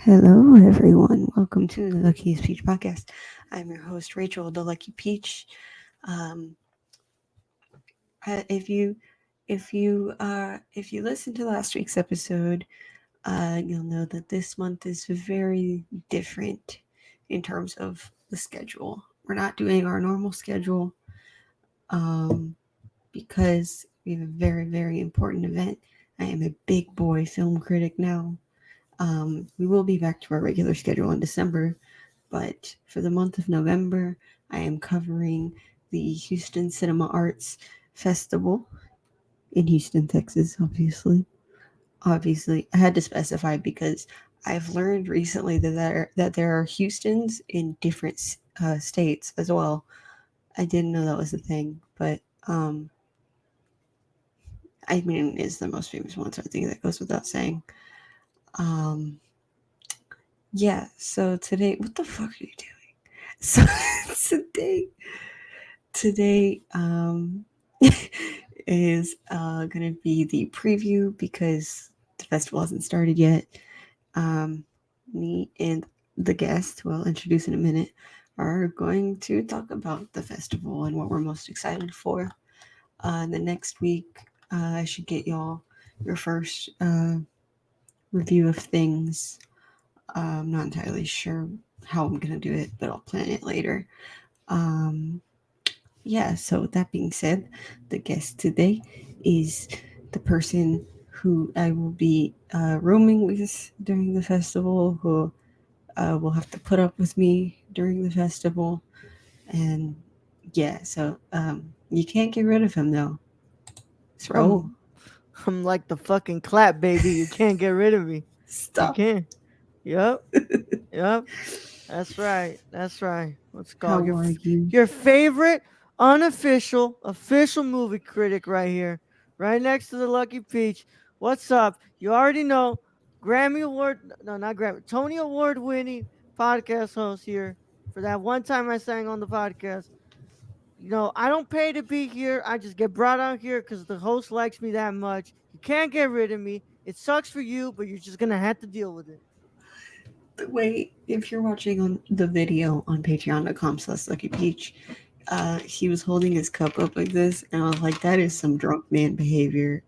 Hello, everyone. Welcome to the Luckiest Peach podcast. I'm your host, Rachel, the Lucky Peach. Um, if you if you listened to last week's episode, you'll know that this month is very different in terms of the schedule. We're not doing our normal schedule um, because we have a very important event. I am a big boy film critic now. We will be back to our regular schedule in December, but for the month of November, I am covering the Houston Cinema Arts Festival in Houston, Texas, obviously. Obviously, I had to specify because I've learned recently that there are Houstons in different states as well. I didn't know that was a thing, but um, I mean, it's the most famous one, so I think that goes without saying. Um, yeah, so today, what the fuck are you doing? So today is gonna be the preview because the festival hasn't started yet. Um, Me and the guest, who I'll introduce in a minute, are going to talk about the festival and what we're most excited for. The next week, I should get y'all your first review of things. I'm not entirely sure how I'm gonna do it, but I'll plan it later. Um, yeah, so with that being said, the guest today is the person who I will be roaming with during the festival, who will have to put up with me during the festival. And yeah, so you can't get rid of him though. It's Raúl. I'm I'm like the fucking clap baby. You can't get rid of me. You Stop. can't. Yep. Yep. That's right. That's right. Let's How go. are you? Your favorite unofficial official movie critic right here. Right next to the Lucky Peach. What's up? You already know Grammy Award no not Grammy Tony Award winning podcast host here. For that one time I sang on the podcast. I don't pay to be here. I just get brought out here because the host likes me that much. You can't get rid of me. It sucks for you, but you're just gonna have to deal with it. Wait, if you're watching on the video on patreon.com/luckypeach, he was holding his cup up like this, and I was like, that is some drunk man behavior.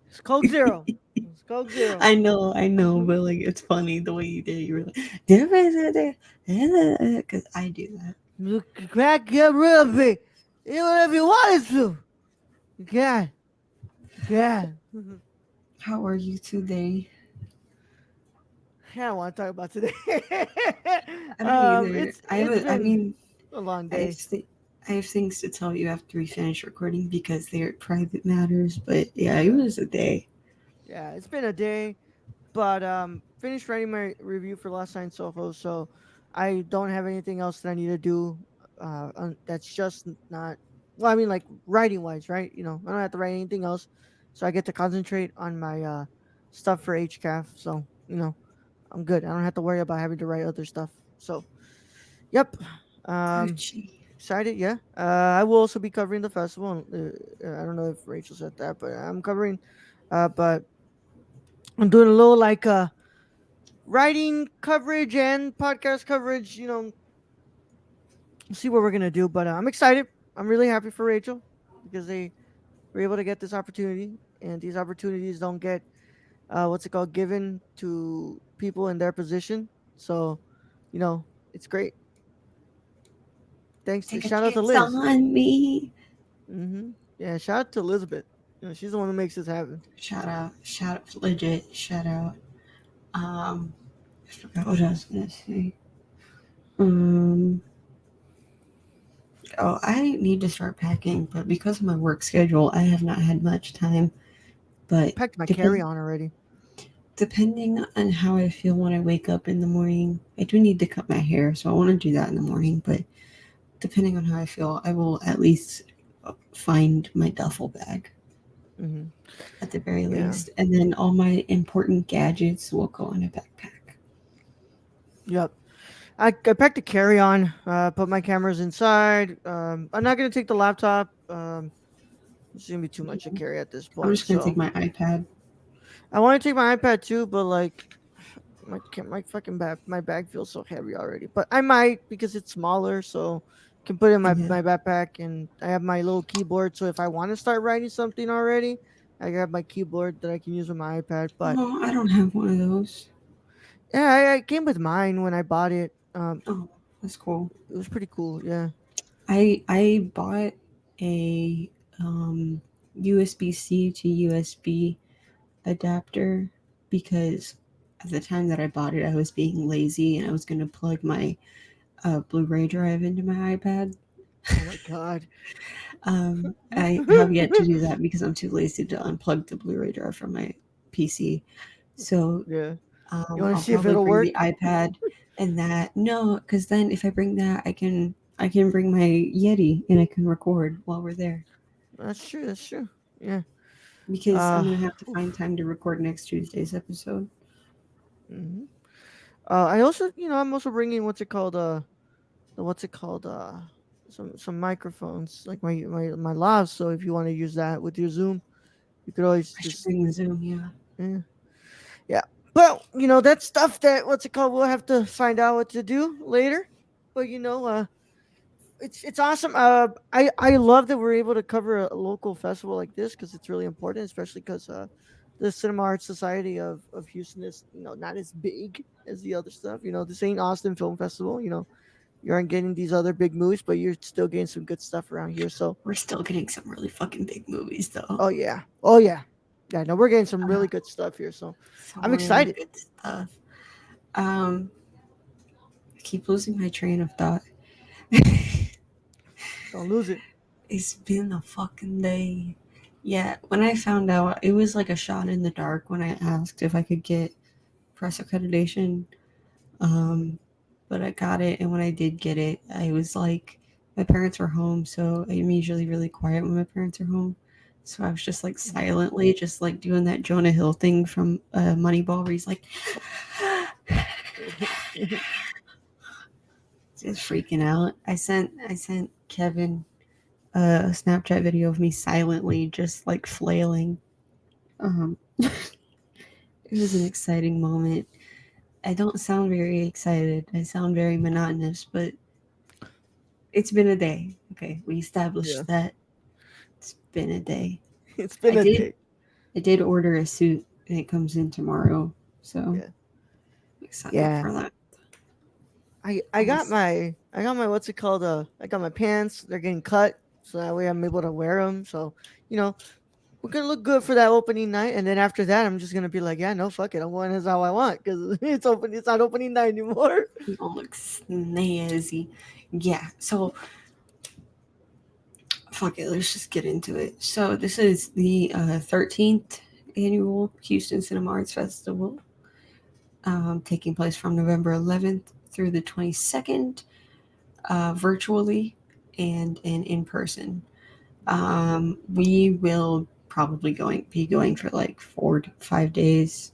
It's Coke Zero. It's Coke Zero. I know, but like it's funny the way you did. You were like, because I do that. You can't get rid of me, even if you wanted to. You can't. You can't. How are you today? I don't want to talk about today. I don't either. it's I been mean, a long I have day. I have things to tell you after we finish recording because they're private matters. But yeah, it was a day. Yeah, it's been a day. But finished writing my review for Last Night in Soho, so I don't have anything else that I need to do. That's just not well. I mean, like writing wise, right? I don't have to write anything else, so I get to concentrate on my stuff for HCAF. So I'm good. I don't have to worry about having to write other stuff. So yep. Um, Peachy. Excited, yeah. I will also be covering the festival. I don't know if Rachel said that, but I'm covering. But I'm doing a little like writing coverage and podcast coverage. See what we're gonna do. But I'm excited. I'm really happy for Rachel because they were able to get this opportunity, and these opportunities don't get what's it called given to people in their position. So, it's great. Thanks. Take a Shout out to chance Liz. on me. Yeah, shout out to Elizabeth. She's the one who makes this happen. Shout out, legit, shout out. I forgot what I was gonna say. Um, oh, I need to start packing, but because of my work schedule, I have not had much time. I But packed my depend carry on already. depending on how I feel when I wake up in the morning, I do need to cut my hair, so I want to do that in the morning. But depending on how I feel, I will at least find my duffel bag hmm at the very Yeah. least, and then all my important gadgets will go in a backpack. Yep. I packed a carry on. Put my cameras inside. I'm not gonna take the laptop. It's gonna be too much to carry at this I'm point. just gonna take So my iPad. I want to take my iPad too, but like my fucking bag feels so heavy already. But I might because it's smaller, so I can put it in Yeah. my backpack, and I have my little keyboard. So if I want to start writing something already, I have my keyboard that I can use with my iPad. But Oh, I don't have one of those. yeah, I came with mine when I bought it. Oh, that's cool. It was pretty cool. Yeah. I bought a USB-C to USB adapter because at the time that I bought it, I was being lazy and I was going to plug my Blu-ray drive into my iPad. Oh my god. I have yet to do that because I'm too lazy to unplug the Blu-ray drive from my PC. So Yeah. You want to I'll see if probably it'll bring the work? iPad and that. No, because then if I bring that, I can bring my Yeti and I can record while we're there. That's true. That's true. Yeah. Because I'm Uh. gonna have to find Oof. time to record next Tuesday's episode. hmm I also, I'm also bringing what's it called? What's it called? Some microphones like my lavs. So if you want to use that with your Zoom, you could always I should just bring the Zoom. Yeah, yeah. Yeah. But that's stuff that what's it called? We'll have to find out what to do later. But it's awesome. I love that we're able to cover a local festival like this because it's really important, especially because the Cinema Arts Society of Houston is not as big as the other stuff. This ain't Austin Film Festival. You aren't getting these other big movies, but you're still getting some good stuff around here. So, we're still getting some really fucking big movies though. oh yeah, oh yeah, yeah. No, we're getting some Uh, really good stuff here. So I'm some really excited. good stuff. Um, I keep losing my train of thought. Don't lose it. It's been a fucking day. Yeah, when I found out, it was like a shot in the dark when I asked if I could get press accreditation. Um, but I got it, and when I did get it, I was like, my parents were home, so I'm usually really quiet when my parents are home. So I was just like silently, just like doing that Jonah Hill thing from Moneyball, where he's like, just freaking out. I sent Kevin a Snapchat video of me silently, just like flailing. It was an exciting moment. I don't sound very excited. I sound very monotonous, but it's been a day. Okay, we Yeah, established that it's been a day. it's I been a did day. I did order a suit and it comes in tomorrow. So I'm Yeah, excited yeah. for that. I got my what's it called? I got my pants. They're getting cut, so that way I'm able to wear them. So you know, we're gonna look good for that opening night, and then after that, I'm just gonna be like, yeah, no, fuck it, I'm going as how I want because it's open. It's not opening night anymore. You gonna look snazzy. Yeah, so fuck it, let's just get into it. So this is the 13th annual Houston Cinema Arts Festival, taking place from November 11th through the 22nd, virtually and in person. We will probably be going for like 4 to 5 days,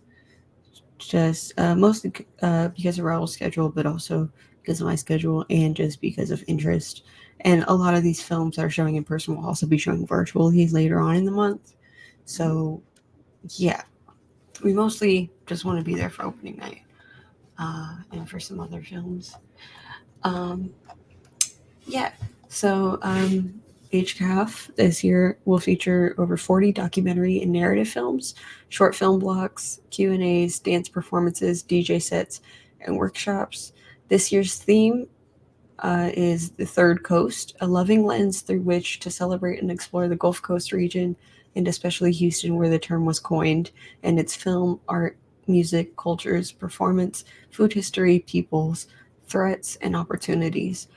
just mostly because of Raúl's schedule, but also because of my schedule and just because of interest. And a lot of these films that are showing in person will also be showing virtually later on in the month. Mhm. So yeah, we mostly just want to be there for opening night and for some other films. Um, Yeah. So, HCAF this year will feature over 40 documentary and narrative films, short film blocks, Q&As, dance performances, DJ sets, and workshops. This year's theme is the Third Coast, a loving lens through which to celebrate and explore the Gulf Coast region, and especially Houston, where the term was coined, and its film, art, music, cultures, performance, food history, peoples, threats, and opportunities.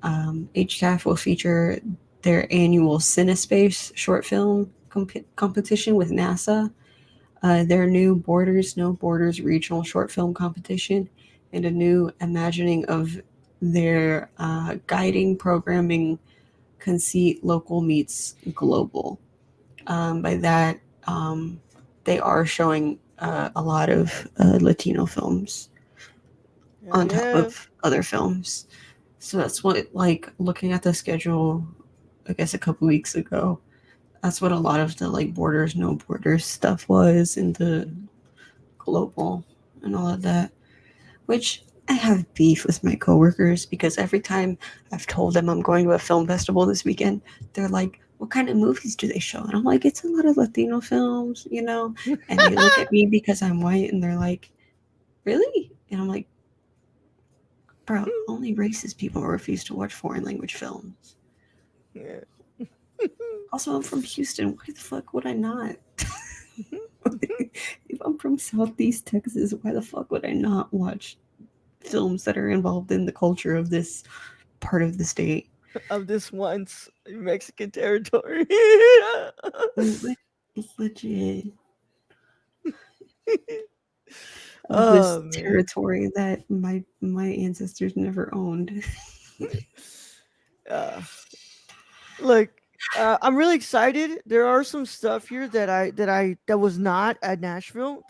HCAF will feature their annual Cinespace short film competition with NASA, their new Borders No Borders regional short film competition, and a new imagining of their guiding programming conceit local meets global. By that, um, they are showing a lot of Latino films Hell on top yeah. of other films. So that's what, like, looking at the schedule, I guess a couple weeks ago, that's what a lot of the like Borders, No Borders stuff was, and the Mhm. global and all of that. Which I have beef with my coworkers because every time I've told them I'm going to a film festival this weekend, they're like, "What kind of movies do they show?" And I'm like, "It's a lot of Latino films, you know." And they look at me because I'm white, and they're like, "Really?" And I'm like, "Bro, only racist people refuse to watch foreign language films." Yeah. Also, I'm from Houston. Why the fuck would I not? If I'm from Southeast Texas, why the fuck would I not watch films that are involved in the culture of this part of the state? Of this once Mexican territory. Le- Legit, of this Oh man. territory that my ancestors never owned. Uh, Look, I'm really excited. There are some stuff here that was not at Nashville.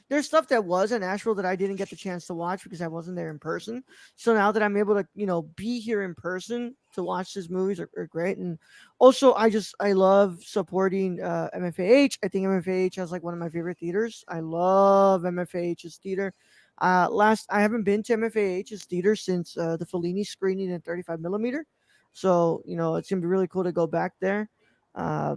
There's stuff that was at Nashville that I didn't get the chance to watch because I wasn't there in person. So now that I'm able to, be here in person to watch these movies are great. And also, I love supporting MFAH. I think MFAH has like one of my favorite theaters. I love MFAH's theater. Last I haven't been to MFAH's theater since the Fellini screening in 35 millimeter. So, it's gonna be really cool to go back there. Uh,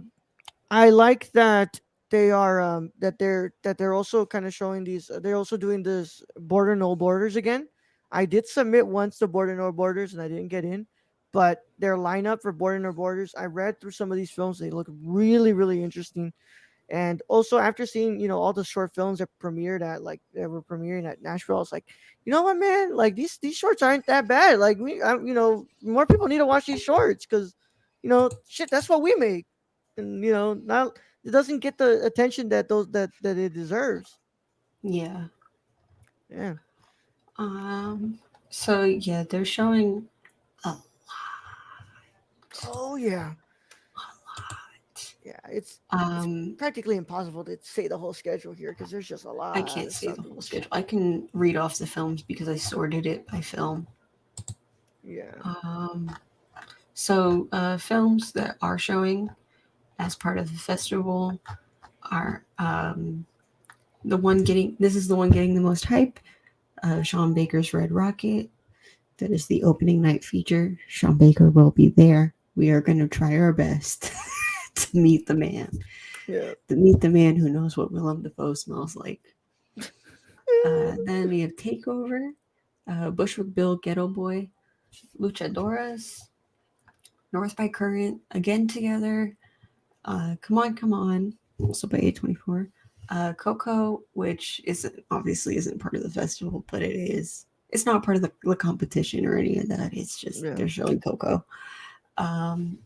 I like that they're also kind of showing these. They're also doing this Border No Borders again. I did submit once to Border No Borders and I didn't get in, but their lineup for Border No Borders, I read through some of these films. They look really, really interesting. And also after seeing, all the short films that were premiering at Nashville, I was like, you know what, man, like these shorts aren't that bad. Like more people need to watch these shorts because, shit, that's what we make, and not it doesn't get the attention that it deserves. Yeah. Yeah. Um. So yeah, they're showing a Oh yeah. lot. Yeah. It's Um. practically impossible to say the whole schedule here because there's just a I lot can't of say stuff the being whole shown. schedule. I can read off the films because I sorted it by film. Yeah. Um. So films that are showing as part of the festival are the one getting. This is the one getting the most hype. Sean Baker's Red Rocket. That is the opening night feature. Sean Baker will be there. We are going to try our best to meet the man. Yeah. To meet the man who knows what Willem Dafoe smells like. Then we have Takeover, Bushwick Bill, Ghetto Boy, Luchadoras, North by Current, Again Together, Come On, Come On, also by A24. Coco, which isn't obviously isn't part of the festival, but it is. It's not part of the competition or any of that. It's just Yeah. they're showing Coco, um,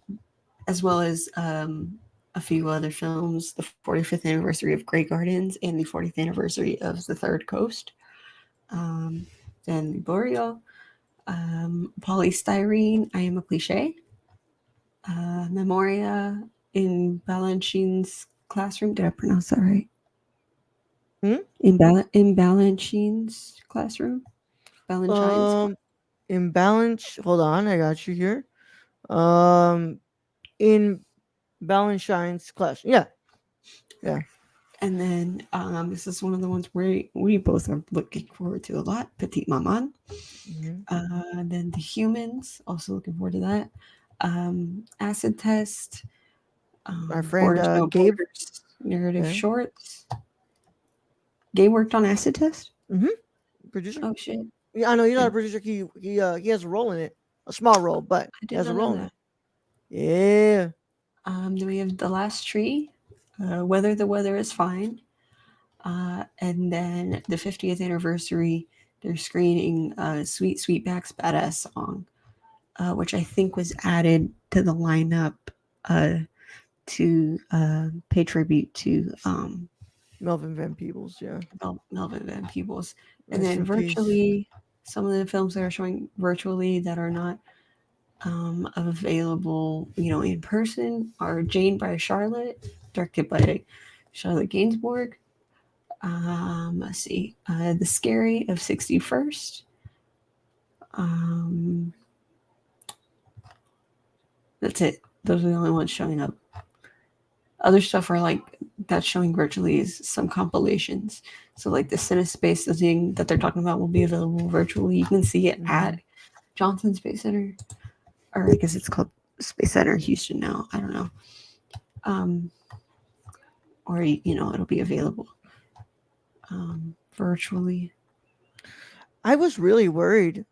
as well as a few other films. The 45th anniversary of Grey Gardens and the 40th anniversary of The Third Coast. Um, then Boreal, Polystyrene, I Am a Cliche, Memoria in Balanchine's classroom. Did I pronounce that right? Hmm? In Balanchine's classroom? Balanchine's Um, Imbalance. Hold on, I got you here. Um, in Balanchine's class. Yeah, yeah. And then this is one of the ones where we both are looking forward to a lot. Petite Maman. Hmm. Then The Humans, also looking forward to that. Acid Test, Our friend Borders No Gabe. Borders, Narrative Yeah. Shorts. Gay worked on Acid Test? Mm-hmm. Producer. Oh shit. Yeah, I know he's I, not a producer. He has a role in it, a small role, but I he did has a not know role in that. it. Yeah. Then we have The Last Tree, Whether the Weather is Fine. And then the 50th anniversary, they're screening Sweet Sweetback's Badass Song, which I think was added to the lineup uh, to pay tribute to Melvin Van Peebles. Yeah. Melvin Van Peebles. And Rest then in peace. virtually, some of the films that are showing virtually that are not available, in person are Jane by Charlotte, directed by Charlotte Gainsbourg. Let's see, The Scary of 61st. Um, that's it. Those are the only ones showing up. Other stuff are like that's showing virtually is some compilations. So like the CineSpace, the thing that they're talking about, will be available virtually. You can see it at Hmm. Johnson Space Center, or I guess it's called Space Center Houston now. I don't know. Um, or it'll be available virtually. I was really worried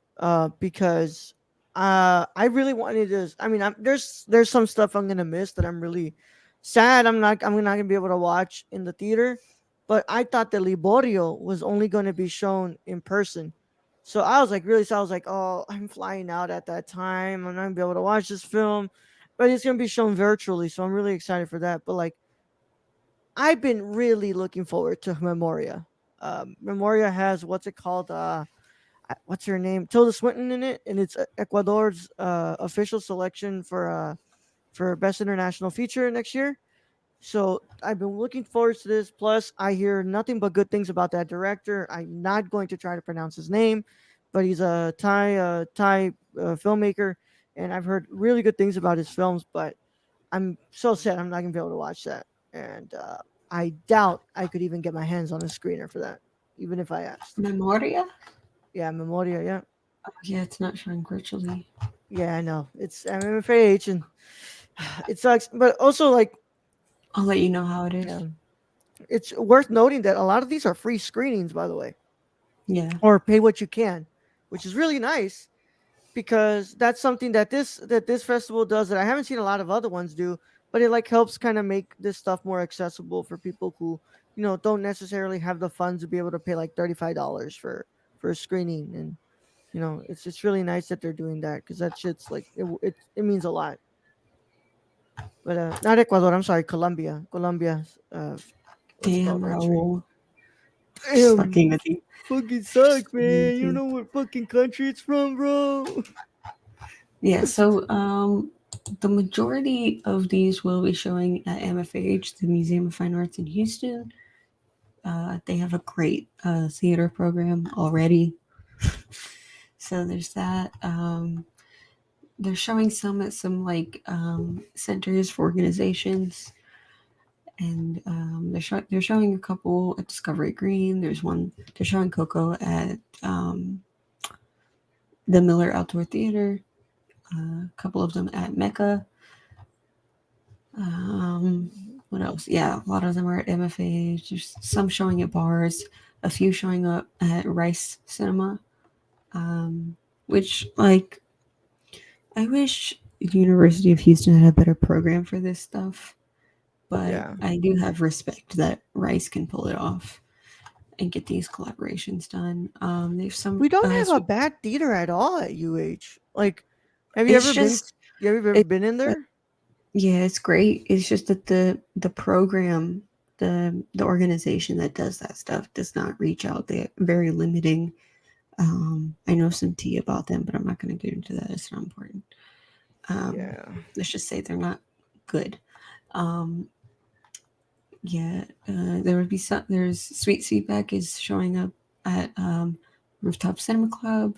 because I really wanted to. I mean, there's some stuff I'm gonna miss that I'm really sad. I'm not gonna be able to watch in the theater. But I thought that Liborio was only going to be shown in person. So I was like really sad. I was like, oh, I'm flying out at that time. I'm not gonna be able to watch this film, but it's gonna be shown virtually. So I'm really excited for that. But like, I've been really looking forward to Memoria. Memoria has what's it called? What's her name? Tilda Swinton in it, and it's Ecuador's official selection for best international feature next year. So I've been looking forward to this. Plus, I hear nothing but good things about that director. I'm not going to try to pronounce his name, but he's a Thai filmmaker, and I've heard really good things about his films. But I'm so sad I'm not gonna be able to watch that, and I doubt I could even get my hands on a screener for that, even if I asked. Memoria? Yeah, Memoria. Yeah, Oh, yeah, it's not showing virtually. yeah, I know. I'm afraid, and it sucks. But also, like, I'll let you know how it is. yeah, it's worth noting that a lot of these are free screenings, by the way, Yeah. or pay what you can, which is really nice because that's something that this festival does that I haven't seen a lot of other ones do, but it like helps kind of make this stuff more accessible for people who don't necessarily have the funds to be able to pay like $35 for a screening, and it's really nice that they're doing that because that shit's like it means a lot. But not Ecuador, I'm sorry, Colombia's what's it Damn, called, entry. Raúl. Just Damn, fucking with you. fucking Just sucks, fucking man. with You you. know what fucking country it's from, bro? Yeah, so the majority of these will be showing at MFH, the Museum of Fine Arts in Houston. They have a great theater program already. So there's that. They're showing some at some like centers for organizations, and they're showing a couple at Discovery Green. There's one they're showing Coco at the Miller Outdoor Theater. A couple of them at Mecca. Um, what else? Yeah, a lot of them are at MFA. There's some showing at bars, a few showing up at Rice Cinema. Um, which like I wish the University of Houston had a better program for this stuff, but Yeah. I do have respect that Rice can pull it off and get these collaborations done. There's some. We don't have a bad theater at all at UH. Like, have you It's ever been? just You ever it. been in there? Yeah, it's great. It's just that the program, the organization that does that stuff does not reach out. They're very limiting. I know some tea about them, but I'm not going to get into that. It's not important. Um, Yeah. let's just say they're not good. Um, yeah, there would be some. There's Sweet Feedback is showing up at Rooftop Cinema Club.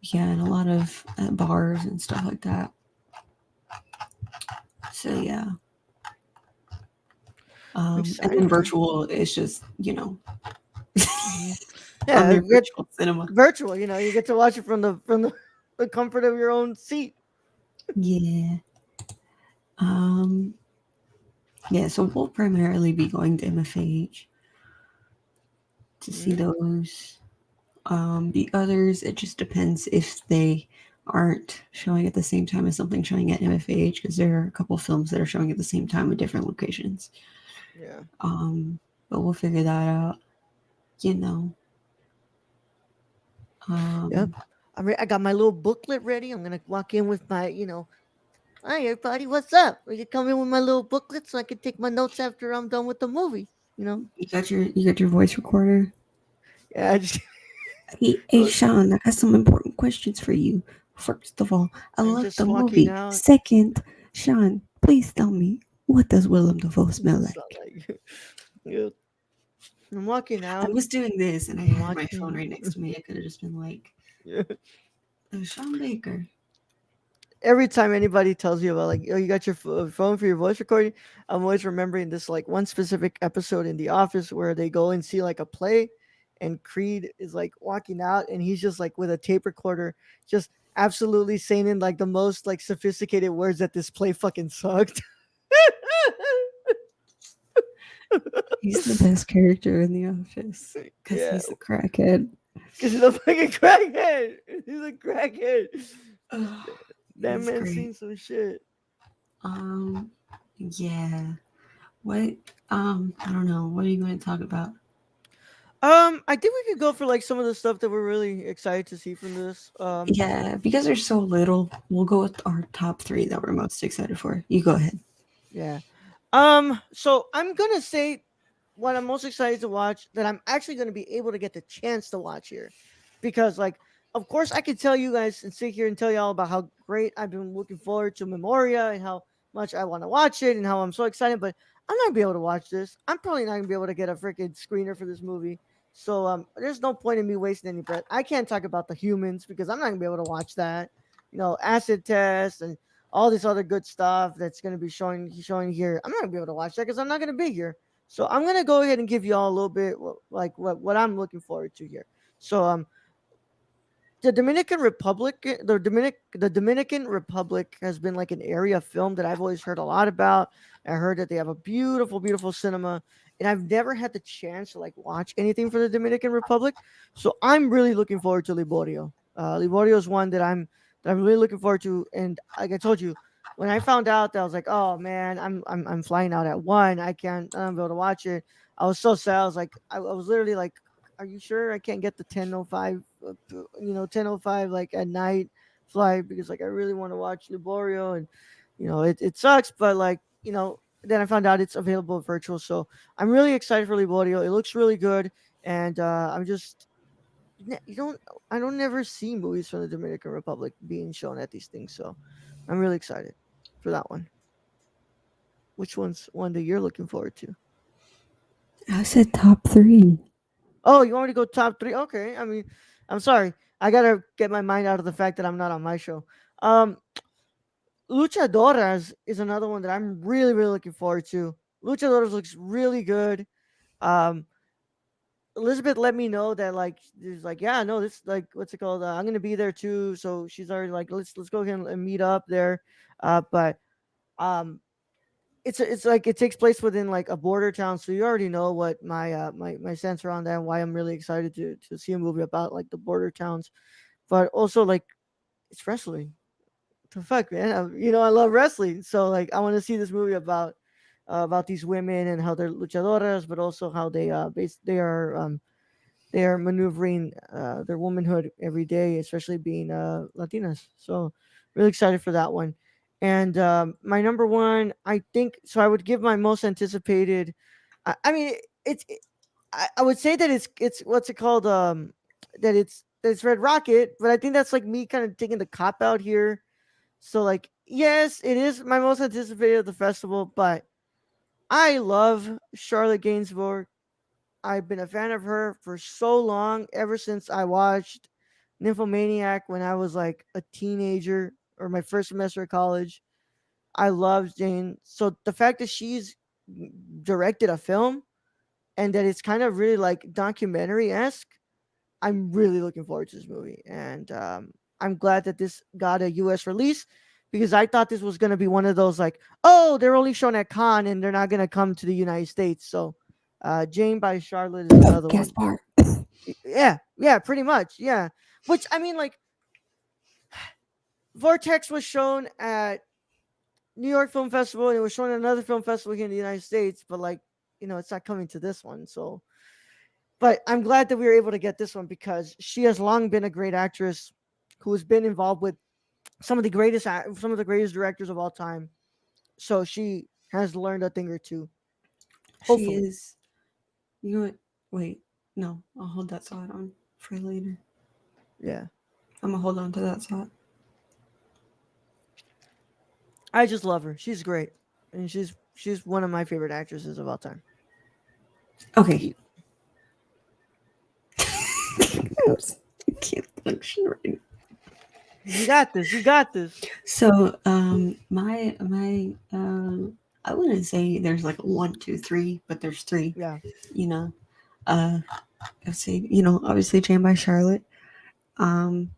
Yeah, and a lot of bars and stuff like that. So yeah, I'm and then excited, man. virtual is just Hmm. on Yeah, their virtual cinema. virtual. You get to watch it from the comfort of your own seat. Yeah. Um. Yeah. So we'll primarily be going to MFH to see Hmm. those. The others, it just depends if they aren't showing at the same time as something showing at MFH, because there are a couple films that are showing at the same time at different locations. Yeah. Um. But we'll figure that out. You know. Yep. Um. I got my little booklet ready. I'm gonna walk in with my. Hi everybody, what's up? We can come in with my little booklet so I can take my notes after I'm done with the movie. You know. You got your voice recorder. Yeah. I just. Hey, Sean, I got some important questions for you. First of all, I I'm love the just walking movie. out. Second, Sean, please tell me, what does Willem Dafoe smell It's not like? like yeah. I'm walking I out. was doing this and I I'm had my phone walking. right next to me. I could have just been like, Yeah. Sean Baker. every time anybody tells you about like, oh, you got your phone for your voice recording, I'm always remembering this like one specific episode in The Office where they go and see like a play, and Creed is like walking out, and he's just like with a tape recorder, just absolutely saying in like the most like sophisticated words that this play fucking sucked. He's the best character in the office because Yeah, he's a crackhead. because he's a fucking crackhead. He's a crackhead. Oh, That he's man's great. seen some shit. Um, yeah. What? I don't know. What are you going to talk about? I think we could go for like some of the stuff that we're really excited to see from this. Yeah, because there's so little, we'll go with our top three that we're most excited for. You go ahead. Yeah. So I'm gonna say what I'm most excited to watch that I'm actually gonna be able to get the chance to watch here, because like, of course, I could tell you guys and sit here and tell y'all about how great I've been looking forward to Memoria and how much I want to watch it and how I'm so excited, but I'm not gonna be able to watch this. I'm probably not gonna be able to get a freaking screener for this movie. So there's no point in me wasting any breath. I can't talk about the humans because I'm not gonna be able to watch that. Acid test and all this other good stuff that's going to be showing here. I'm not going to be able to watch that because I'm not going to be here. So I'm going to go ahead and give you all a little bit like what I'm looking forward to here. So the Dominican Republic, the Dominican Republic has been like an area of film that I've always heard a lot about. I heard that they have a beautiful, beautiful cinema, and I've never had the chance to like watch anything from the Dominican Republic. So I'm really looking forward to Liborio. Liborio is one that I'm really looking forward to, and like I told you, when I found out that I was like, oh man, I'm flying out at 1. I'm able to watch it. I was so sad. I was like, I was literally like, are you sure I can't get the 10:05 10:05 like at night flight, because like I really want to watch Liborio, and it sucks, but like then I found out it's available virtual, so I'm really excited for Liborio. It looks really good, and I'm just you don't I don't never see movies from the Dominican Republic being shown at these things, so I'm really excited for that one. Which one's one that you're looking forward to? I said top three. Oh, you want me to go top three? Okay. I mean, I'm sorry. I gotta get my mind out of the fact that I'm not on my show. Um, Luchadoras is another one that I'm really, really looking forward to. Luchadoras looks really good. Um, Elizabeth let me know that like there's like, yeah, no, this like what's it called? I'm gonna be there too. So she's already like, let's go ahead and meet up there. But um, it's like it takes place within like a border town, so you already know what my sense around that and why I'm really excited to see a movie about like the border towns. But also like it's wrestling. What the fuck, man? I love wrestling, so like I want to see this movie about these women and how they're luchadoras, but also how they are maneuvering their womanhood every day, especially being Latinas. So really excited for that one. And my number one, I think, so I would give my most anticipated. I mean, I would say that it's what's it called? That it's Red Rocket, but I think that's like me kind of taking the cop out here. So like, yes, it is my most anticipated of the festival, but I love Charlotte Gainsbourg. I've been a fan of her for so long, ever since I watched Nymphomaniac when I was like a teenager or my first semester of college. I loved Jane. So the fact that she's directed a film and that it's kind of really like documentary esque, I'm really looking forward to this movie. And I'm glad that this got a US release, because I thought this was going to be one of those like, oh, they're only shown at Cannes and they're not going to come to the United States. So Jane by Charlotte is another one. Gaspar. Yeah, yeah, pretty much. Yeah. Which I mean, like, Vortex was shown at New York Film Festival and it was shown at another film festival here in the United States, but like, it's not coming to this one. So, but I'm glad that we were able to get this one because she has long been a great actress who has been involved with some of the greatest directors of all time. So she has learned a thing or two. She Hopefully, is. You know what? Wait. No, I'll hold that thought on for later. yeah. I'm gonna hold on to that thought. I just love her. She's great, and she's one of my favorite actresses of all time. Okay. Oops. I can't function right now. You got this. You got this. So, my I wouldn't say there's like a one, two, three, but there's three. Yeah. You know, uh, I'd say obviously Jane by Charlotte. Um,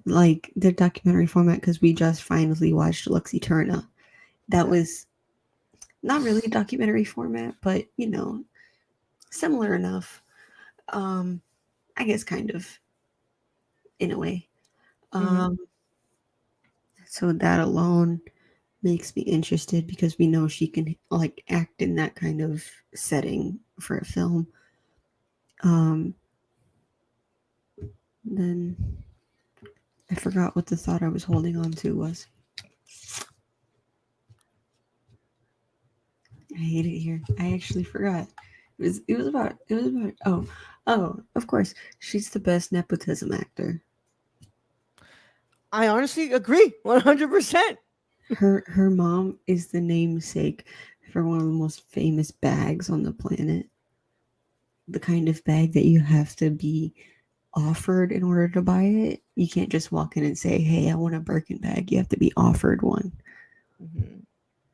like the documentary format because we just finally watched Lux Eterna. That Yeah. was not really a documentary format, but similar enough. Um, I guess kind of in a way. Hmm. Um, so that alone makes me interested because we know she can like act in that kind of setting for a film. Um, then I forgot what the thought I was holding on to was. I hate it here. I actually forgot. It was about oh of course she's the best nepotism actor. I honestly agree 100%. Her mom is the namesake for one of the most famous bags on the planet. The kind of bag that you have to be offered in order to buy it. You can't just walk in and say, "Hey, I want a Birkin bag." You have to be offered one. Hmm.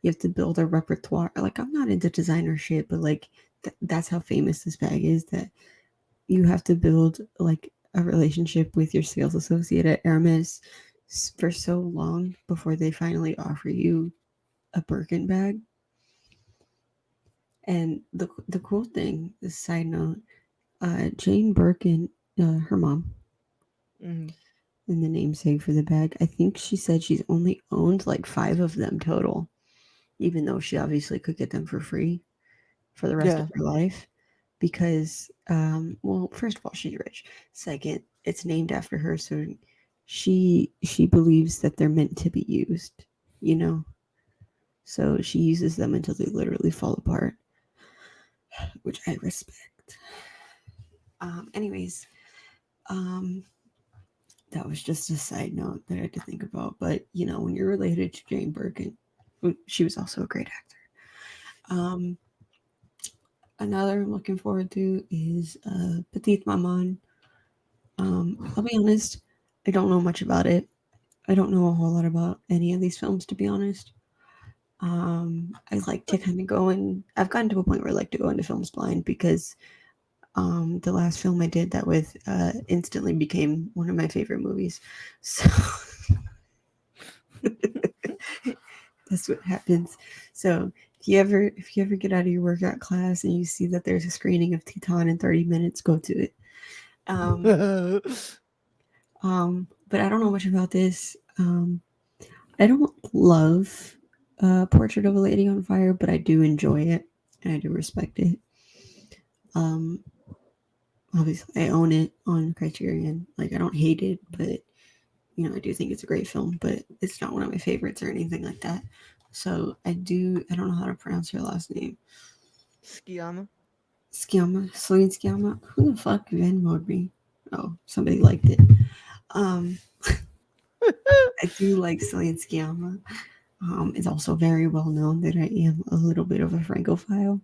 You have to build a repertoire. Like I'm not into designer shit, but like that's how famous this bag is. That you have to build like a relationship with your sales associate at Hermes for so long before they finally offer you a Birkin bag. And the cool thing, this side note, Jane Birkin, her mom, Hmm. in the namesake for the bag, I think she said she's only owned like five of them total, even though she obviously could get them for free for the rest of Yeah. her life. Because, well, first of all, she's rich. Second, it's named after her, so she believes that they're meant to be used, you know. So she uses them until they literally fall apart, which I respect. Anyways, um, that was just a side note that I had to think about. But when you're related to Jane Birkin, she was also a great actor. Another I'm looking forward to is Petite Maman. I'll be honest, I don't know much about it. I don't know a whole lot about any of these films, to be honest. I like to kind of go in. I've gotten to a point where I like to go into films blind because the last film I did that with instantly became one of my favorite movies. So that's what happens. So if you ever get out of your workout class and you see that there's a screening of Titan in 30 minutes, go to it. Um, but I don't know much about this. I don't love Portrait of a Lady on Fire, but I do enjoy it and I do respect it. Um, Obviously, I own it on Criterion. Like I don't hate it, but I do think it's a great film, but it's not one of my favorites or anything like that. So I don't know how to pronounce her last name. Skiyama. Skiama, Celine Skiama. Who the fuck Venmoed me? Oh, somebody liked it. Um, I do like Celine Skiama. It's also very well known that I am a little bit of a Francophile.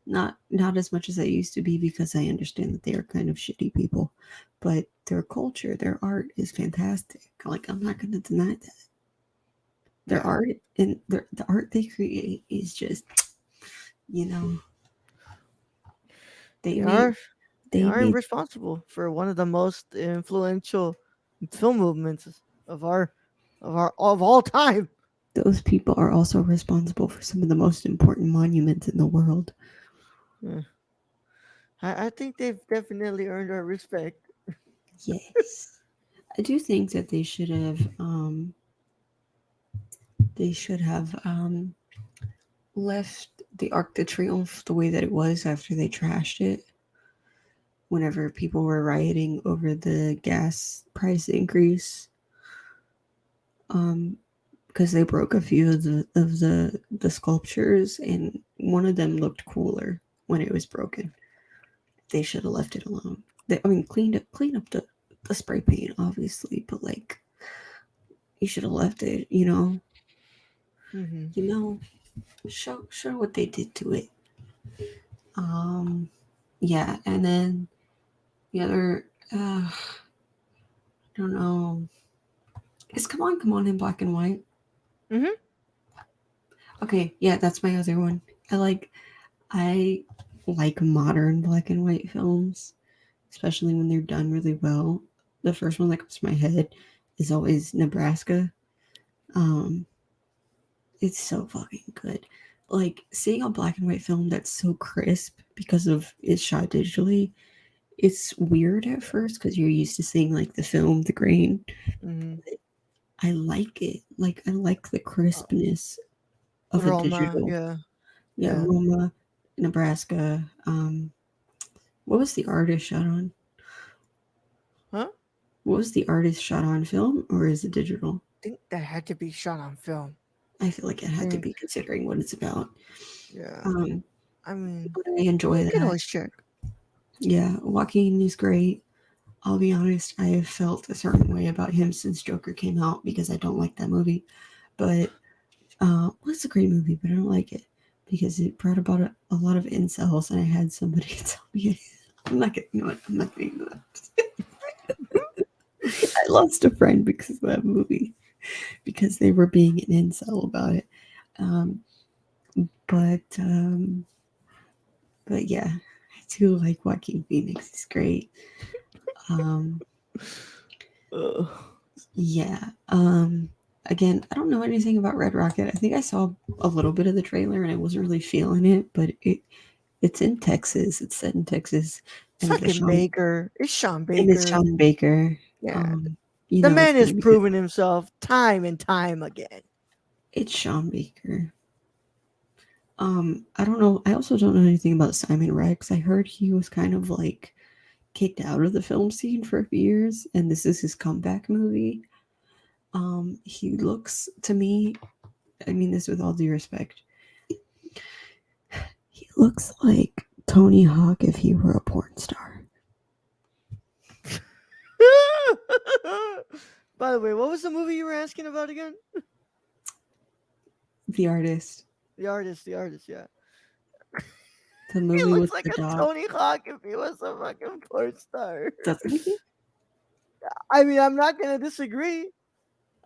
Not as much as I used to be because I understand that they are kind of shitty people, but their culture, their art is fantastic. Like I'm not gonna deny that. Their Yeah. art and the art they create is just you know they They made are they they are made responsible for one of the most influential film movements of all time. those people are also responsible for some of the most important monuments in the world. Yeah. I think they've definitely earned our respect. Yes. I do think that they should have left the Arc de Triomphe the way that it was after they trashed it. Whenever people were rioting over the gas price increase, um, because they broke a few of the sculptures, and one of them looked cooler when it was broken. They should have left it alone. I mean, clean up the spray paint, obviously, but like you should have left it. Hmm. You know, show what they did to it. Um, yeah, and then the other, uh, I don't know. Is Come On in black and white? Mm-hmm. Okay, yeah, that's my other one. I like I like modern black and white films, especially when they're done really well. The first one that comes to my head is always Nebraska. Um, it's so fucking good. Like seeing a black and white film that's so crisp because of it's shot digitally. It's weird at first because you're used to seeing like the film, the grain. Mm-hmm. I like it. Like I like the Uh, crispness of a Roma, digital. yeah, Yeah, yeah. Roma, Nebraska. What was the artist shot on? Huh? What was the artist shot on film or is it digital? Think that had to be shot on film. I feel like it I had to think, be considering what it's about. yeah. Um, I mean, but I enjoy we can that. always check. Yeah, Joaquin is great. I'll be honest, I have felt a certain way about him since Joker came out because I don't like that movie. But well, it's a great movie, but I don't like it because it brought about a lot of incels, and I had somebody tell me, I'm not getting, you know what, I'm not getting into that. I lost a friend because of that movie because they were being an incel about it. Um, but yeah, I do like Joaquin Phoenix. He's great. Um, Ugh. yeah. Again, I don't know anything about Red Rocket. I think I saw a little bit of the trailer and I wasn't really feeling it, but it's in Texas. It's set in Texas, It's and fucking Baker. It's Sean It's Baker. Sean Baker. Yeah. Um, you The know it's man has gonna be good. proven himself time and time again. It's Sean Baker. I don't know. I also don't know anything about Simon Rex. I heard he was kind of like kicked out of the film scene for a few years, and this is his comeback movie. He looks to me, I mean this with all due respect, he looks like Tony Hawk if he were a porn star. By the way, what was the movie you were asking about again? The artist, The artist, yeah. the He movie with looks like the a dog. Tony Hawk if he was a fucking porn star. Doesn't he? I mean, I'm not gonna disagree.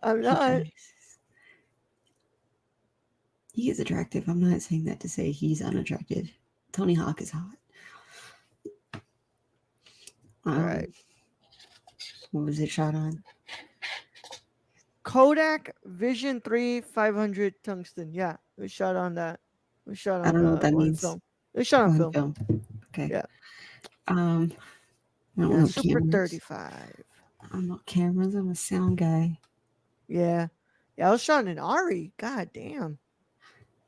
I'm He not. does. He is attractive. I'm not saying that to say he's unattractive. Tony Hawk is hot. All Um, right. what was it shot on? Kodak Vision 3 500 tungsten. Yeah, it was shot on that. It was shot I don't know what that on means. film. It was shot on On film. film. Okay. Yeah. Um, I don't Yeah, know Super cameras. 35. I'm not cameras. I'm a sound guy. Yeah. Yeah, I was shot in Ari. God damn.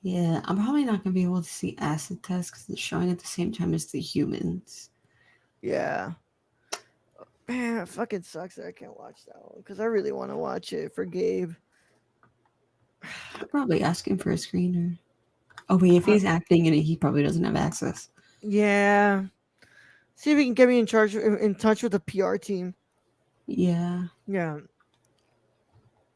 Yeah, I'm probably not gonna be able to see acid test because it's showing at the same time as the humans. Yeah. Man, it fucking sucks that I can't watch that one because I really want to watch it for Gabe. I'll probably ask him for a screener. Oh wait, if Uh, he's acting in it, he probably doesn't have access. yeah. See if he can get me in charge in touch with the PR team. Yeah, Yeah.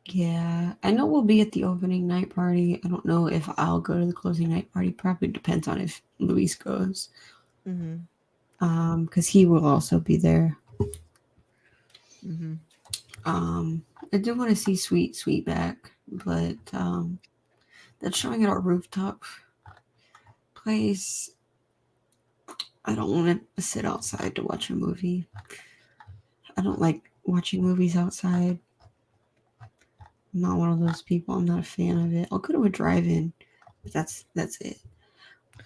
yeah. I know we'll be at the opening night party. I don't know if I'll go to the closing night party. Probably depends on if Luis goes. Mhm. Because he will also be there. Mhm. Um, I do want to see Sweet back, but that's showing at our rooftop place. I don't want to sit outside to watch a movie. I don't like watching movies outside. I'm not one of those people. I'm not a fan of it. I'll go to a drive-in, but that's it.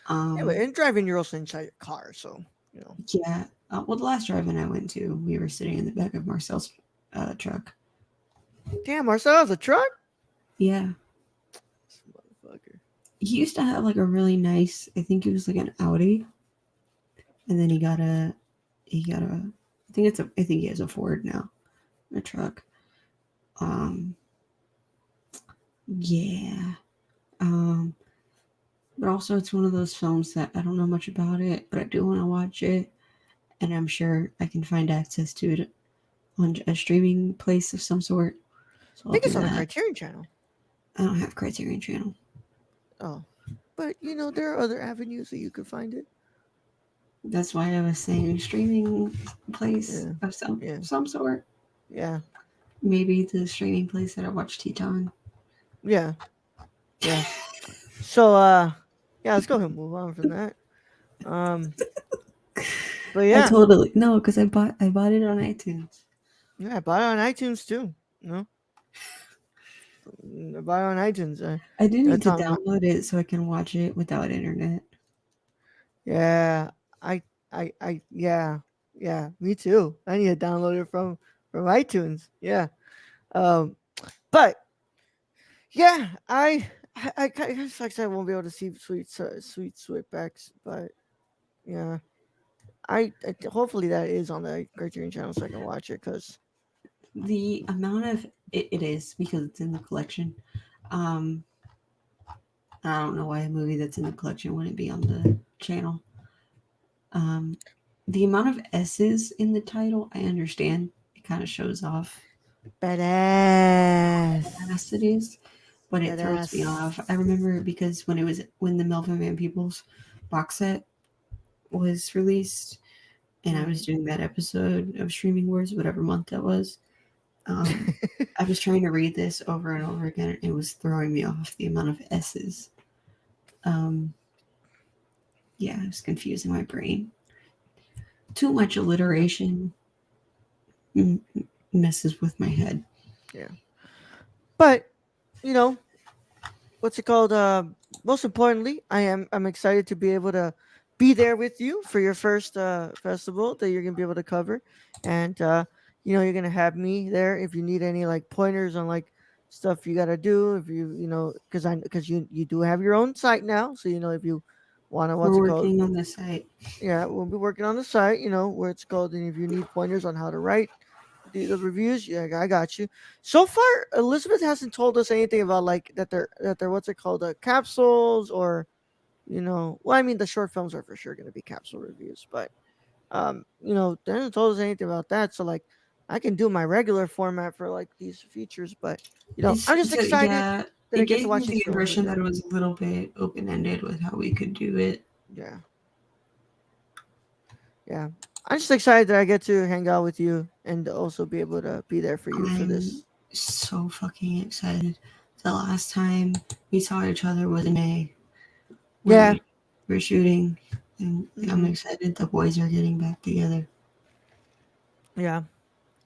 Yeah, but Um, and driving, you're also inside your car, so you know. yeah. Well, the last drive-in I went to, we were sitting in the back of Marcel's truck. Damn, Marcel has a truck. Yeah, This motherfucker. he used to have like a really nice. I think it was like an Audi, and then he got a. I think he has a Ford now, a truck. Um, yeah. Um, but also it's one of those films that I don't know much about it, but I do want to watch it, and I'm sure I can find access to it on a streaming place of some sort. So I I'll think do it's on the that. Criterion Channel. I don't have Criterion Channel. Oh, but you know there are other avenues that you could find it. That's why I was saying streaming place Yeah, of some yeah, some sort. Yeah, Maybe the streaming place that I watch Teton. yeah, yeah. So yeah, let's go ahead and move on from that. Um, but I yeah, totally no, because I bought it on iTunes. yeah, I bought it on iTunes too. No, I bought it on iTunes. I do You know, need to Tom. download it so I can watch it without internet. Yeah, yeah, yeah. Me too. I need to download it from iTunes. Yeah. Um, but yeah, I guess like I said, I won't be able to see sweet sweetbacks, but yeah, hopefully that is on the Criterion channel so I can watch it because The amount of it is because it's in the collection. Um, I don't know why a movie that's in the collection wouldn't be on the channel. Um, the amount of S's in the title, I understand. It kind of shows off how badass, fast it is, but it throws me badass. off. I remember because when the Melvin Van Peebles box set was released, and I was Mm. doing that episode of Streaming Wars, whatever month that was. Um, I was trying to read this over and over again, and it was throwing me off the amount of S's. Um, yeah, it was confusing my brain. Too much Yeah, alliteration m- messes with my head. yeah. But you know, what's it called? Most importantly, I'm excited to be able to be there with you for your first festival that you're gonna be able to cover, and you're gonna have me there if you need any like pointers on like stuff you gotta do. If because you do have your own site now, so if you wanna We're what's it called? working on the site. Yeah, we'll be working on the site, where it's called, and if you need pointers on how to write the reviews, yeah, I got you. So far, Elizabeth hasn't told us anything about like that they're what's it called, capsules or well, I mean the short films are for sure going to be capsule reviews, but they haven't told us anything about that. So like, I can do my regular format for like these features, but I'm just excited Yeah, that it I get to gave me watch the these films with impression that you. it was a little bit open ended with how we could do it. Yeah, yeah. I'm just excited that I get to hang out with you and also be able to be there for you for I'm this. so fucking excited. The last time we saw each other was in May when Yeah. we were shooting, and I'm Hmm. excited the boys are getting back together. Yeah.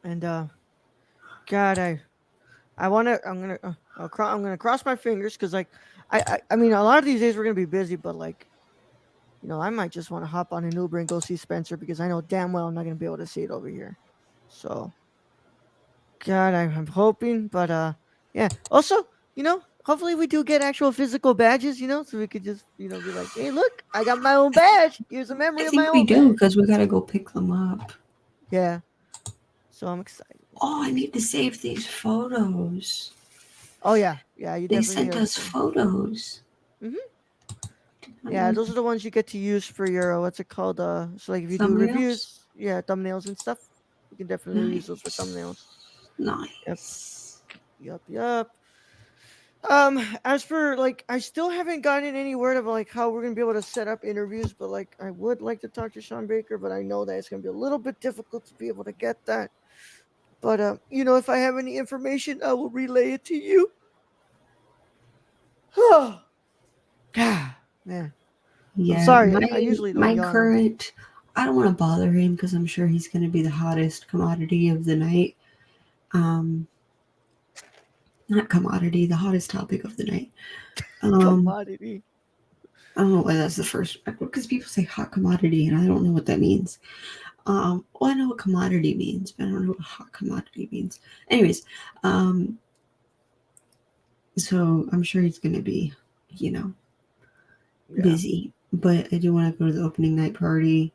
And God, I want to. I'm gonna cross my fingers because like I mean a lot of these days we're gonna be busy, but like I might just want to hop on an Uber and go see Spencer because I know damn well I'm not gonna be able to see it over here. So God, I'm hoping, but yeah. Also, hopefully we do get actual physical badges, so we could just be like, hey, look, I got my own badge. Here's a I memory of my think we own do badge. because we gotta go pick them up. Yeah. So I'm excited. Oh, I need to save these photos. Oh yeah, yeah. You They definitely sent need us to. photos. Hmm. I Yeah, know those are the ones you get to use for your what's it called? So like if you do thumbnails. reviews, yeah, thumbnails and stuff, you can definitely use those for Nice, thumbnails. Yep, nice. yep. As for like, I still haven't gotten any word of like how we're gonna be able to set up interviews, but like I would like to talk to Sean Baker, but I know that it's gonna be a little bit difficult to be able to get that. But if I have any information, I will relay it to you. God, man, I'm Yeah, sorry. my I usually don't my yawn. current. I don't want to bother him because I'm sure he's gonna be the hottest commodity of the night. Um, not commodity, the hottest topic of the night. Um, Commodity. I don't know why that's the first because people say hot commodity and I don't know what that means. Well, I know what commodity means, but I don't know what hot commodity means. Anyways, um, so I'm sure he's gonna be, you know, Yeah. busy. But I do want to go to the opening night party,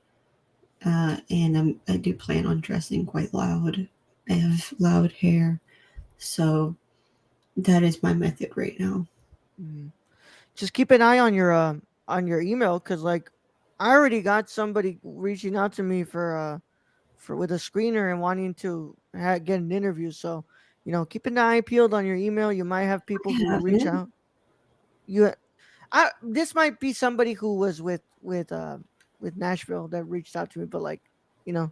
and I do plan on dressing quite loud. I have loud hair, so that is my method right now. Mhm. Just keep an eye on your email because like I already got somebody reaching out to me for with a screener and wanting to get an interview. So keep an eye peeled on your email. You might have people I who reach haven't. out. You, this might be somebody who was with Nashville that reached out to me, but like you know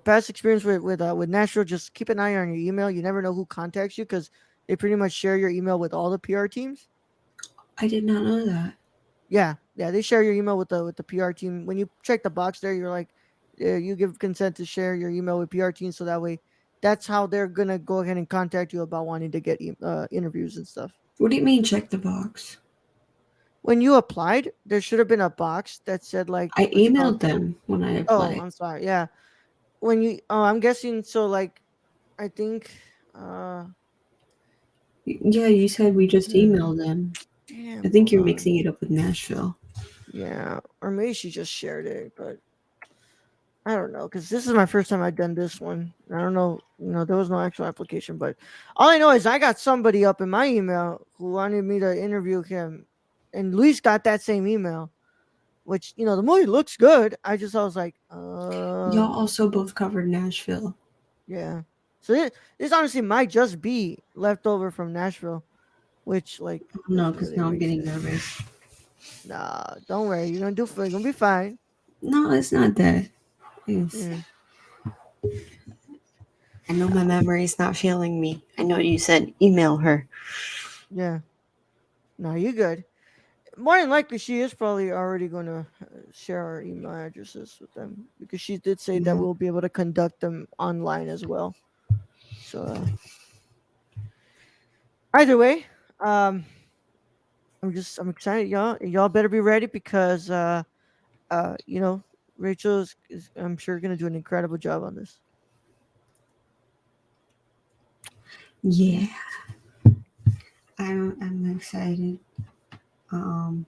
past experience with Nashville, just keep an eye on your email. You never know who contacts you because they pretty much share your email with all the PR teams. I did not know that. Yeah, yeah, they share your email with the PR team. When you check the box there, you're like, you give consent to share your email with PR teams, so that way, that's how they're gonna go ahead and contact you about wanting to get interviews and stuff. What do you mean check the box? When you applied, there should have been a box that said like I what you call. emailed them when I Oh, applied. I'm sorry. Yeah, when you. Oh, I'm guessing. So like, I think. Uh, Yeah, you said we just hmm, emailed them. I damn. think Hold you're on. mixing it up with Nashville. Yeah, or maybe she just shared it, but I don't know because this is my first time I've done this one. I don't know. There was no actual application, but all I know is I got somebody up in my email who wanted me to interview him, and Luis got that same email. Which the movie looks good. I was like, Y'all also both covered Nashville. yeah. So this honestly might just be leftover from Nashville, which like No, doesn't because really now I'm make getting sense. nervous. Nah, don't worry. You're gonna be fine. No, it's not that. It's, Yeah, I know my memory is not failing me. I know you said email her. yeah. No, you're good. More than likely, she is probably already gonna share our email addresses with them because she did say that Yeah. we'll be able to conduct them online as well. So either way, um, I'm excited, y'all. Y'all better be ready because you know, Rachel is I'm sure gonna do an incredible job on this. Yeah, Yeah. I'm excited. Um,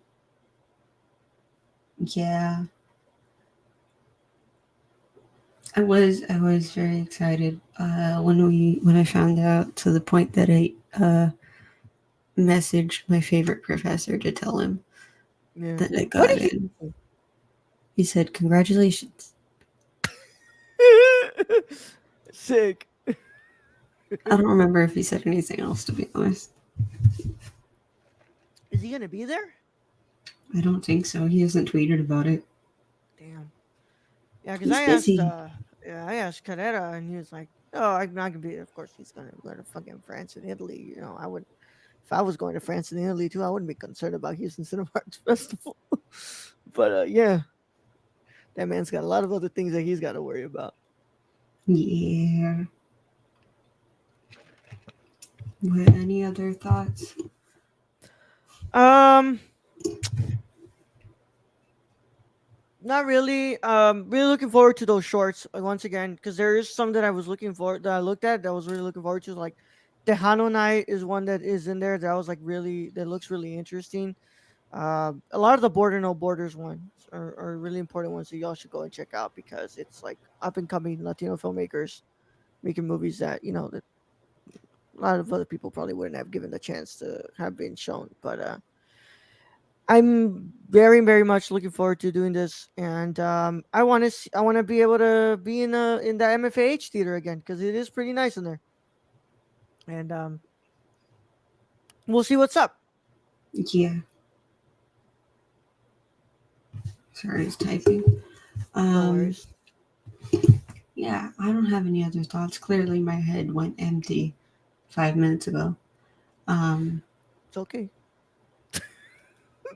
yeah, I was very excited when I found out to the point that I messaged my favorite professor to tell him Yeah. that I What got did in. He said congratulations. he? Sick. I don't remember if he said anything else to be honest. Is he gonna be there? I don't think so. He hasn't tweeted about it. Damn. Yeah, because He's busy. I asked Carrera, and he was like, "Oh, I'm not gonna be. Of course, he's gonna go to fucking France and Italy. I would if I was going to France and Italy too. I wouldn't be concerned about Houston Cinema Arts Festival. But yeah, that man's got a lot of other things that he's got to worry about. Yeah. What, any other thoughts? Um, Not really. Really looking forward to those shorts once again because there is some that I was looking for that I looked at that I was really looking forward to. Like Tejano Night is one that is in there that I was like really that looks really interesting. A lot of the Border No Borders ones are really important ones that y'all should go and check out because it's like up and coming Latino filmmakers making movies that that a lot of other people probably wouldn't have given the chance to have been shown. But I'm very, very much looking forward to doing this, and I want to be able to be in the MFAH theater again because it is pretty nice in there, and we'll see what's up. Yeah. Sorry, I was typing. No Um, worries, yeah, I don't have any other thoughts. Clearly, my head went empty 5 minutes ago. Um, it's okay.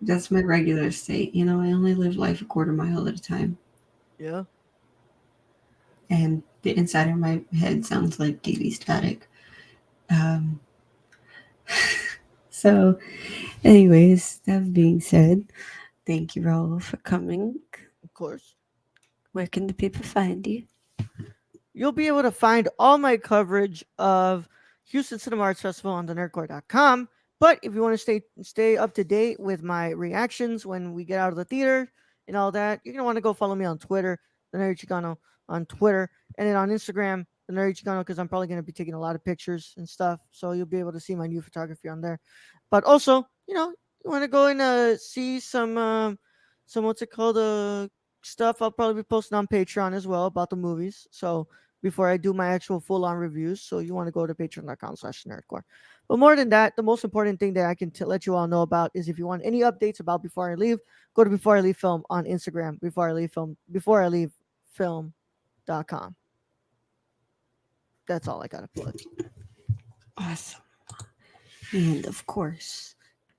that's my regular state. I only live life a quarter mile at a time, Yeah, and the inside of my head sounds like TV static. Um, so, anyways, that being said, thank you, Raúl, for coming. of course. Where can the people find you? You'll be able to find all my coverage of Houston Cinema Arts Festival on thenerdcore.com. But if you want to stay up to date with my reactions when we get out of the theater and all that, you're gonna want to go follow me on Twitter, the Nerdy Chicano on Twitter, and then on Instagram, the Nerdy Chicano, because I'm probably gonna be taking a lot of pictures and stuff. So you'll be able to see my new photography on there. But also, you want to go and see some what's it called stuff I'll probably be posting on Patreon as well about the movies. So before I do my actual full on reviews. So you want to go to patreon.com/nerdcore. But more than that, the most important thing that I can let you all know about is if you want any updates about Before I Leave, go to Before I Leave Film on Instagram, Before I Leave Film, Before I Leave Film.com. That's all I gotta plug. Awesome. And of course,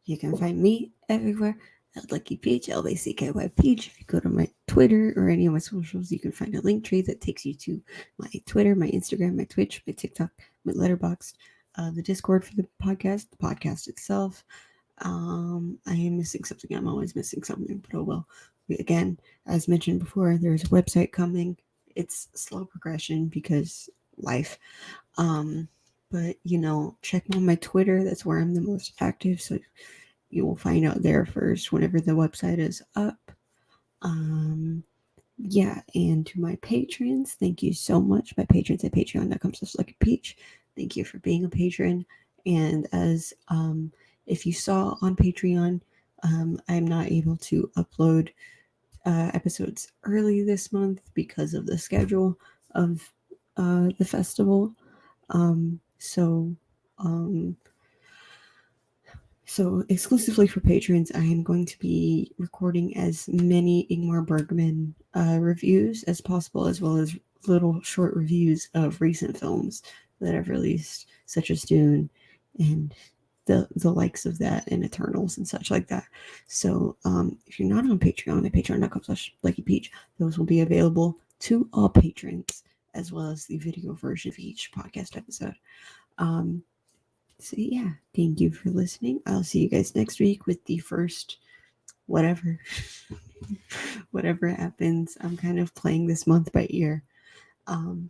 you can find me everywhere at Lucky Peach, LACKY Peach. If you go to my Twitter or any of my socials, you can find a link tree that takes you to my Twitter, my Instagram, my Twitch, my TikTok, my Letterboxd, the Discord for the podcast itself. I am missing something. I'm always missing something, but oh well. Again, as mentioned before, there's a website coming. It's slow progression because life. Um, but check on my Twitter. That's where I'm the most active. So you will find out there first whenever the website is up. Um, yeah, and to my patrons, thank you so much. My patrons at patreon.com/luckypeach. Thank you for being a patron. And as if you saw on Patreon, I'm not able to upload episodes early this month because of the schedule of the festival. Um, so, um, so exclusively for patrons, I am going to be recording as many Ingmar Bergman reviews as possible, as well as little short reviews of recent films that I've released, such as Dune and the likes of that, and Eternals and such like that. So if you're not on Patreon at patreon.com/luckypeach, those will be available to all patrons, as well as the video version of each podcast episode. Um, so yeah, thank you for listening. I'll see you guys next week with the first whatever whatever happens. I'm kind of playing this month by ear. Um,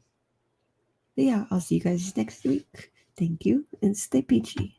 but yeah, I'll see you guys next week. Thank you and stay peachy.